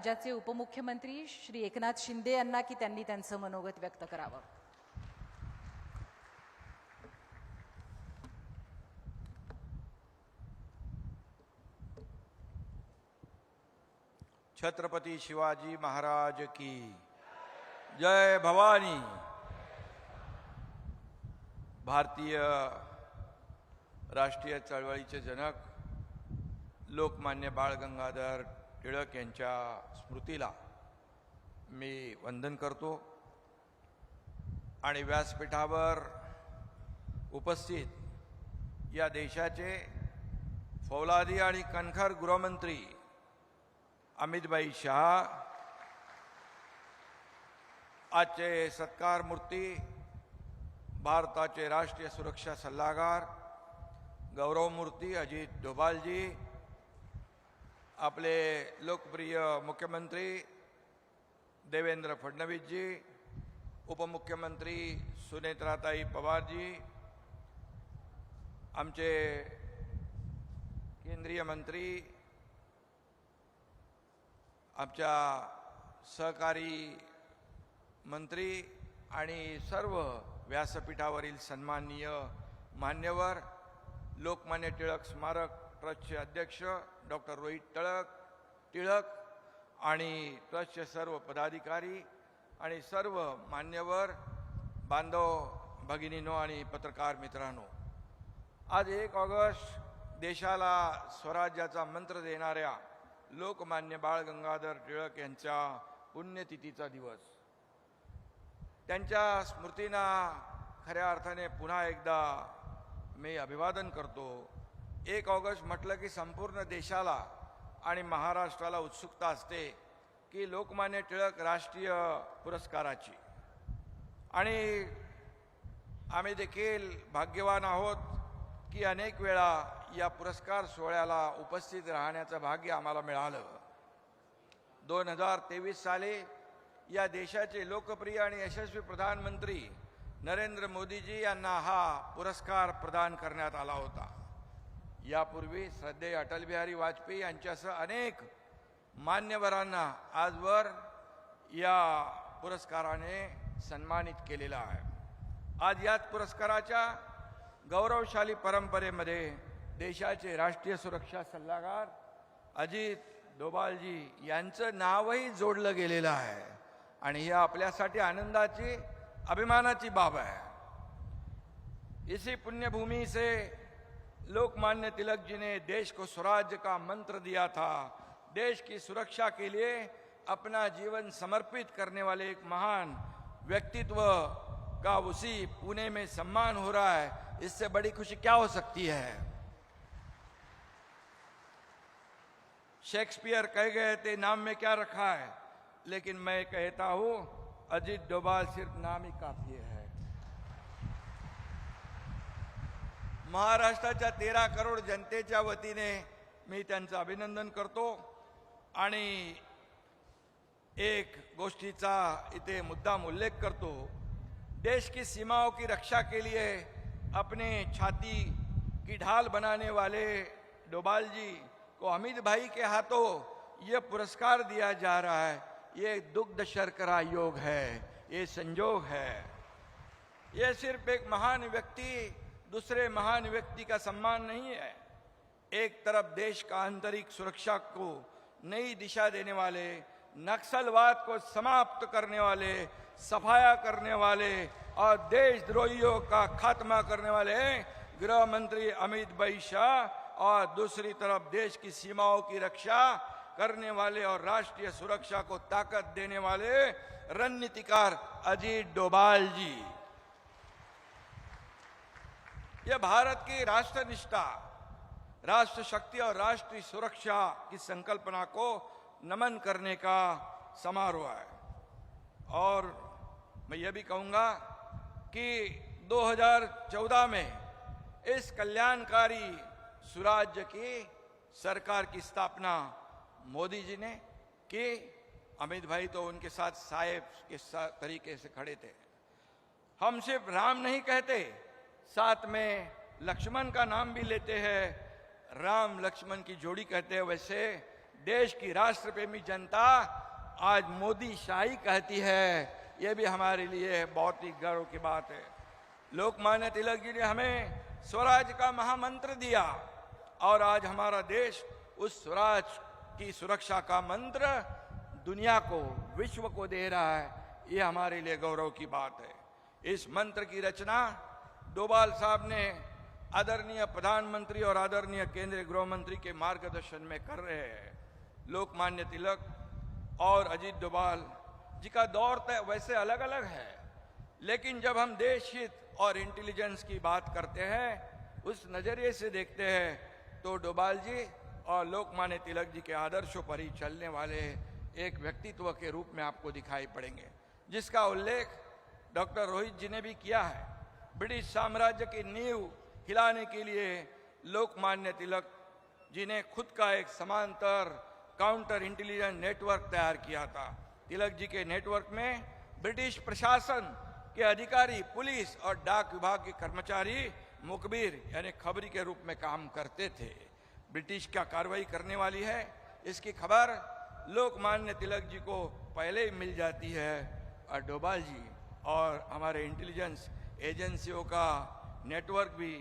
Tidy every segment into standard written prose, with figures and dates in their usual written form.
राज्याचे उपमुख्यमंत्री श्री एकनाथ शिंदे यांना की त्यांनी त्यांचं मनोगत व्यक्त करावं. छत्रपति शिवाजी महाराज की जय भवानी. भारतीय राष्ट्रीय चळवळीचे जनक लोकमान्य बाळ गंगाधर टिळक यांच्या स्मृतीला मी वंदन करतो आणि व्यासपीठावर उपस्थित या देशाचे फौलादी आणि कणखर गृहमंत्री अमितभाई शाह, आजचे सत्कार मूर्ती भारताचे राष्ट्रीय सुरक्षा सल्लागार गौरवमूर्ती अजित डोभालजी, आपले लोकप्रिय मुख्यमंत्री देवेंद्र फडणवीसजी, उपमुख्यमंत्री सुनेत्राताई पवारजी, आमचे केंद्रीय मंत्री, आमच्या सहकारी मंत्री आणि सर्व व्यासपीठावरील सन्माननीय मान्यवर, लोकमान्य टिळक स्मारक ट्रस्टचे अध्यक्ष डॉक्टर रोहित टिळक आणि ट्रस्टचे सर्व पदाधिकारी आणि सर्व मान्यवर, बांधव भगिनींनो आणि पत्रकार मित्रांनो, आज 1 ऑगस्ट देशाला स्वराज्याचा मंत्र देणाऱ्या लोकमान्य बाळ गंगाधर टिळक यांच्या पुण्यतिथीचा दिवस. त्यांच्या स्मृतींना खऱ्या अर्थाने पुन्हा एकदा मी अभिवादन करतो. 1 ऑगस्ट म्हटलं की संपूर्ण देशाला आणि महाराष्ट्राला उत्सुकता असते की लोकमान्य टिळक राष्ट्रीय पुरस्काराची, आणि आम्ही देखील भाग्यवान आहोत की अनेक वेळा या पुरस्कार सोहळ्याला उपस्थित राहण्याचं भाग्य आम्हाला मिळालं. 2023 साली या देशाचे लोकप्रिय आणि यशस्वी प्रधानमंत्री नरेंद्र मोदीजी यांना हा पुरस्कार प्रदान करण्यात आला होता. यापूर्वी श्रद्धेय अटल बिहारी वाजपेयी यांच्यासह अनेक मान्यवरांना आजवर या पुरस्काराने सन्मानित केलेलं आहे. आज याच पुरस्काराच्या गौरवशाली परंपरेमध्ये देशाचे राष्ट्रीय सुरक्षा सल्लागार अजित डोभालजी यांचं नावही जोडलं गेलेलं आहे आणि ही आपल्यासाठी आनंदाची, अभिमानाची बाब है. इसी पुण्यभूमि से लोकमान्य तिलक जी ने देश को स्वराज्य का मंत्र दिया था. देश की सुरक्षा के लिए अपना जीवन समर्पित करने वाले एक महान व्यक्तित्व का उसी पुणे में सम्मान हो रहा है. इससे बड़ी खुशी क्या हो सकती है. शेक्सपियर कह गए थे नाम में क्या रखा है, लेकिन मैं कहता हूं अजित डोभाल सिर्फ नाम ही काफी है. महाराष्ट्राच्या 13 करोड जनतेच्या वतीने मी त्यांचं अभिनंदन करतो आणि एक गोष्टीचा इथे मुद्दाम उल्लेख करतो. देश की सीमाओं की रक्षा के लिए अपने छाती की ढाल बनाने वाले डोभाल जी को अमित भाई के हाथों ये पुरस्कार दिया जा रहा है. ये दुग्ध शर्करा योग है, ये संजोग है. ये सिर्फ एक महान व्यक्ति दूसरे महान व्यक्ति का सम्मान नहीं है. एक तरफ देश का आंतरिक सुरक्षा को नई दिशा देने वाले, नक्सलवाद को समाप्त करने वाले, सफाया करने वाले और देशद्रोहियों का खात्मा करने वाले गृह मंत्री अमित भाई शाह, और दूसरी तरफ देश की सीमाओं की रक्षा करने वाले और राष्ट्रीय सुरक्षा को ताकत देने वाले रणनीतिकार अजित डोभाल जी. यह भारत की राष्ट्रनिष्ठा, राष्ट्र शक्ति और राष्ट्रीय सुरक्षा की संकल्पना को नमन करने का समारोह है. और मैं यह भी कहूंगा कि 2014 में इस कल्याणकारी सुराज्य की सरकार की स्थापना मोदी जी ने की. अमित भाई तो उनके साथ साहेब के तरीके से खड़े थे. हम सिर्फ राम नहीं कहते, साथ में लक्ष्मण का नाम भी लेते हैं. राम लक्ष्मण की जोड़ी कहते हैं. वैसे देश की राष्ट्रप्रेमी जनता आज मोदी शाही कहती है, यह भी हमारे लिए बहुत ही गर्व की बात है। लोकमान्य तिलक जी ने हमें स्वराज का महामंत्र दिया और आज हमारा देश उस स्वराज की सुरक्षा का मंत्र दुनिया को, विश्व को दे रहा है। ये हमारे लिए गौरव की बात है। इस मंत्र की रचना डोभाल साहब ने आदरणीय प्रधानमंत्री और आदरणीय केंद्रीय गृह मंत्री के मार्गदर्शन में कर रहे हैं। लोकमान्य तिलक और अजीत डोभाल जी का दौर तो वैसे अलग अलग है, लेकिन जब हम देश हित और इंटेलिजेंस की बात करते हैं, उस नजरिए से देखते हैं, तो डोभाल जी और लोकमान्य तिलक जी के आदर्शों पर ही चलने वाले एक व्यक्तित्व के रूप में आपको दिखाई पड़ेंगे, जिसका उल्लेख डॉक्टर रोहित जी ने भी किया है। ब्रिटिश साम्राज्य की नींव हिलाने के लिए लोकमान्य तिलक जी ने खुद का एक समांतर काउंटर इंटेलिजेंस नेटवर्क तैयार किया था। तिलक जी के नेटवर्क में ब्रिटिश प्रशासन के अधिकारी, पुलिस और डाक विभाग के कर्मचारी मुखबिर यानी खबरी के रूप में काम करते थे। ब्रिटिश क्या कार्रवाई करने वाली है, इसकी खबर लोकमान्य तिलक जी को पहले ही मिल जाती है और डोभाल जी और हमारे इंटेलिजेंस एजेंसियों का नेटवर्क भी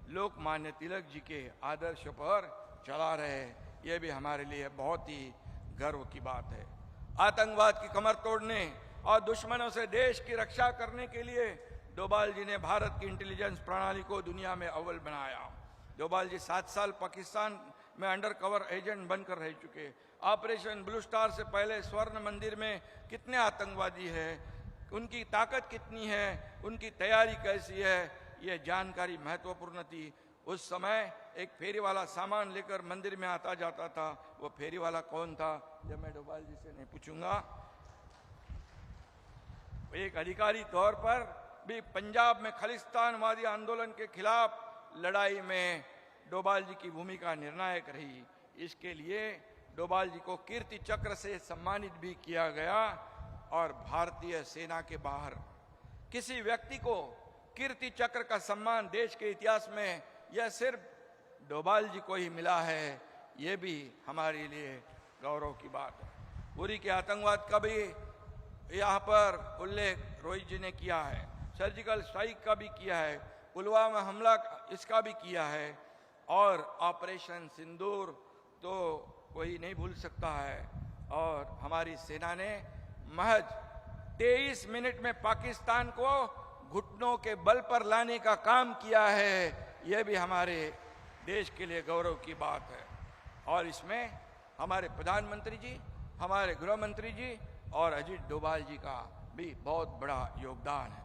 लोकमान्य तिलक जी के आदर्श पर चला रहे। ये भी हमारे लिए बहुत ही गर्व की बात है। आतंकवाद की कमर तोड़ने और दुश्मनों से देश की रक्षा करने के लिए डोभाल जी ने भारत की इंटेलिजेंस प्रणाली को दुनिया में अव्वल बनाया। डोभाल जी 7 साल पाकिस्तान में अंडर कवर एजेंट बनकर रह चुके। ऑपरेशन ब्लू स्टार से पहले स्वर्ण मंदिर में कितने आतंकवादी हैं, उनकी ताकत कितनी है, उनकी तैयारी कैसी है, ये जानकारी महत्वपूर्ण थी। उस समय एक फेरी वाला सामान लेकर मंदिर में आता जाता था, वो फेरी वाला कौन था, जब मैं डोभाल जी से नहीं पूछूंगा। एक अधिकारी तौर पर भी पंजाब में खालिस्तानवादी आंदोलन के खिलाफ लड़ाई में डोभाल जी की भूमिका निर्णायक रही। इसके लिए डोभाल जी को कीर्ति चक्र से सम्मानित भी किया गया और भारतीय सेना के बाहर किसी व्यक्ति को कीर्ति चक्र का सम्मान देश के इतिहास में यह सिर्फ डोभाल जी को ही मिला है। ये भी हमारे लिए गौरव की बात है। उरी के आतंकवाद का भी यहाँ पर उल्लेख रोहित जी ने किया है, सर्जिकल स्ट्राइक का भी किया है, पुलवामा हमला इसका भी किया है और ऑपरेशन सिंदूर तो कोई नहीं भूल सकता है। और हमारी सेना ने महज 23 मिनट में पाकिस्तान को घुटनों के बल पर लाने का काम किया है। यह भी हमारे देश के लिए गौरव की बात है। और इसमें हमारे प्रधानमंत्री जी, हमारे गृह मंत्री जी और अजीत डोभाल जी का भी बहुत बड़ा योगदान है।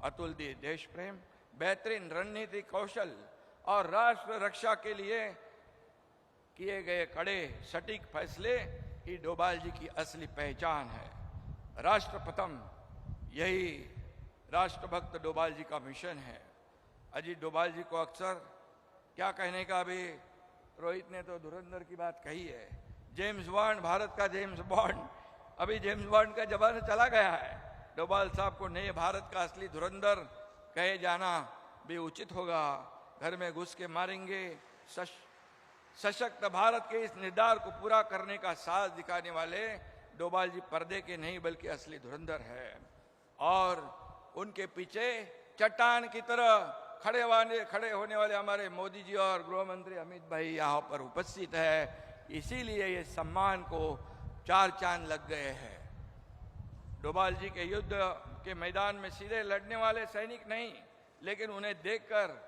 अतुलनीय देश प्रेम, बेहतरीन रणनीतिक कौशल और राष्ट्र रक्षा के लिए किए गए कड़े सटीक फैसले ही डोभाल जी की असली पहचान है। राष्ट्र प्रथम, यही राष्ट्रभक्त डोभाल जी का मिशन है। अजीत डोभाल जी को अक्सर क्या कहने का, अभी रोहित ने तो धुरंधर की बात कही है, जेम्स बॉन्ड, भारत का जेम्स बॉन्ड। अभी जेम्स बॉन्ड का जमाना चला गया है। डोभाल साहब को नए भारत का असली धुरंधर कहे जाना भी उचित होगा। घर में घुस के मारेंगे, सशक्त भारत के इस निर्धार को पूरा करने का साहस दिखाने वाले डोभाल जी पर्दे के नहीं बल्कि असली धुरंधर है। और उनके पीछे चट्टान की तरह खड़े होने वाले हमारे मोदी जी और गृह मंत्री अमित भाई यहाँ पर उपस्थित है। इसीलिए ये सम्मान को 4 चांद लग गए हैं। डोभाल जी के युद्ध के मैदान में सीधे लड़ने वाले सैनिक नहीं, लेकिन उन्हें देखकर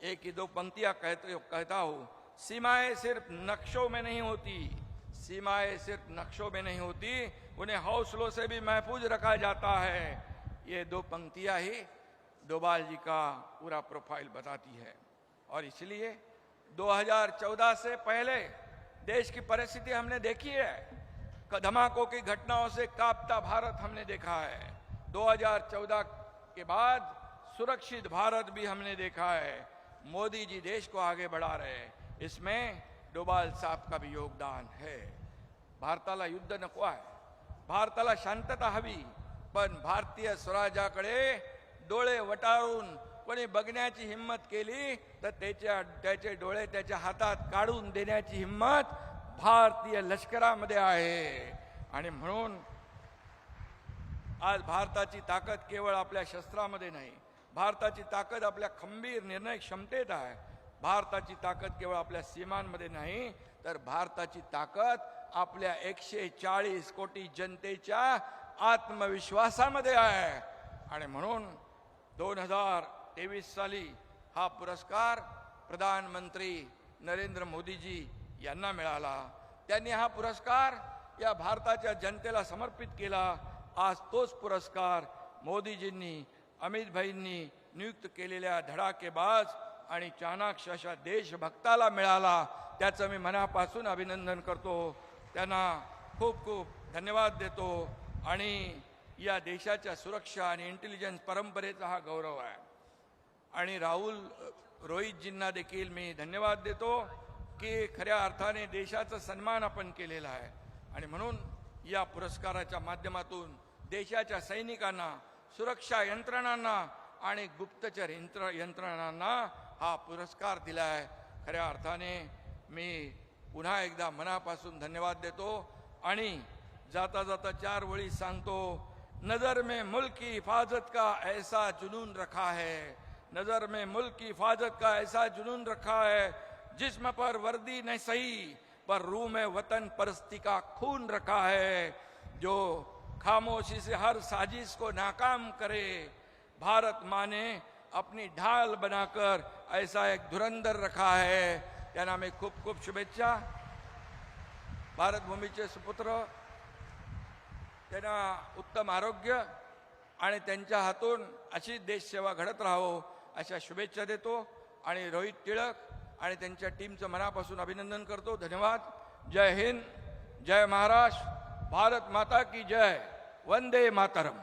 एक ही 2 पंक्तियां कहता हूं, सीमाएं सिर्फ नक्शों में नहीं होती, सीमाएं सिर्फ नक्शों में नहीं होती, उन्हें हौसलों से भी महफूज रखा जाता है। ये 2 पंक्तियां ही डोभाल जी का पूरा प्रोफाइल बताती है। और इसलिए 2014 से पहले देश की परिस्थिति हमने देखी है। धमाकों की घटनाओं से कांपता भारत हमने देखा है। 2014 के बाद सुरक्षित भारत भी हमने देखा है। मोदी जी देश को आगे बढ़ा रहे हैं, इसमें डोभाल साहब का भी योगदान है. भारताला युद्ध नको आहे, भारताला शांतता हवी, पण भारतीय स्वराज्याकडे डोळे वटारून कोणी बघण्याची हिम्मत केली तर त्याचे डोळे त्याच्या हातात काढून देण्याची हिम्मत भारतीय लष्करामध्ये आहे. आणि म्हणून आज भारताची ताकद केवळ आपल्या शस्त्रामध्ये नाही, भारताची ताकद आपल्या खंबीर निर्णय क्षमतेत आहे. भारताची ताकद केवळ आपल्या सीमांमध्ये नाही, तर भारताची ताकद आपल्या 140 कोटी जनतेच्या आत्मविश्वासामध्ये आहे. आणि म्हणून 2023 साली हा पुरस्कार प्रधानमंत्री नरेंद्र मोदीजी यांना मिळाला. त्यांनी हा पुरस्कार या भारताच्या जनतेला समर्पित केला. आज तोच पुरस्कार मोदीजींनी, अमित भाईंनी नियुक्त केलेल्या धडाकेबाज आणि चाणाक्ष अशा देशभक्ताला मिळाला. त्याचं मी मनापासून अभिनंदन करतो. त्यांना खूप खूप धन्यवाद देतो. आणि या देशाच्या सुरक्षा आणि इंटेलिजन्स परंपरेचा हा गौरव आहे. आणि रोहितजींना देखील मी धन्यवाद देतो की खऱ्या अर्थाने देशाचा सन्मान आपण केलेला आहे. आणि म्हणून या पुरस्काराच्या माध्यमातून देशाच्या सैनिकांना, सुरक्षा यंत्रणांना आणि गुप्तचर यंत्रणांना हा पुरस्कार दिला आहे. खऱ्या अर्थाने मी पुन्हा एकदा मनापासून धन्यवाद देतो. आणि जाता जाता 4 ओळी सांगतो. नजर में मुल्क की हिफाजत का ऐसा जुनून रखा है, नजर में मुल्क की हिफाजत का ऐसा जुनून रखा है, जिस्म पर वर्दी नहीं सही पर रूह में वतन परस्ती का खून रखा है. जो खामोशी से हर साजिश को नाकाम करे, भारत माँ ने अपनी ढाल बनाकर ऐसा एक धुरंधर रखा है. त्यांना मी खूप खूप शुभेच्छा. भारत भूमीचे सुपुत्र, त्यांना उत्तम आरोग्य आणि त्यांच्या हातून अशी देशसेवा घडत राहावो अशा शुभेच्छा देतो. आणि रोहित टिळक आणि त्यांच्या टीमचं मनापासून अभिनंदन करतो. धन्यवाद. जय हिंद, जय महाराष्ट्र, भारत माता की जय, वंदे मातरम.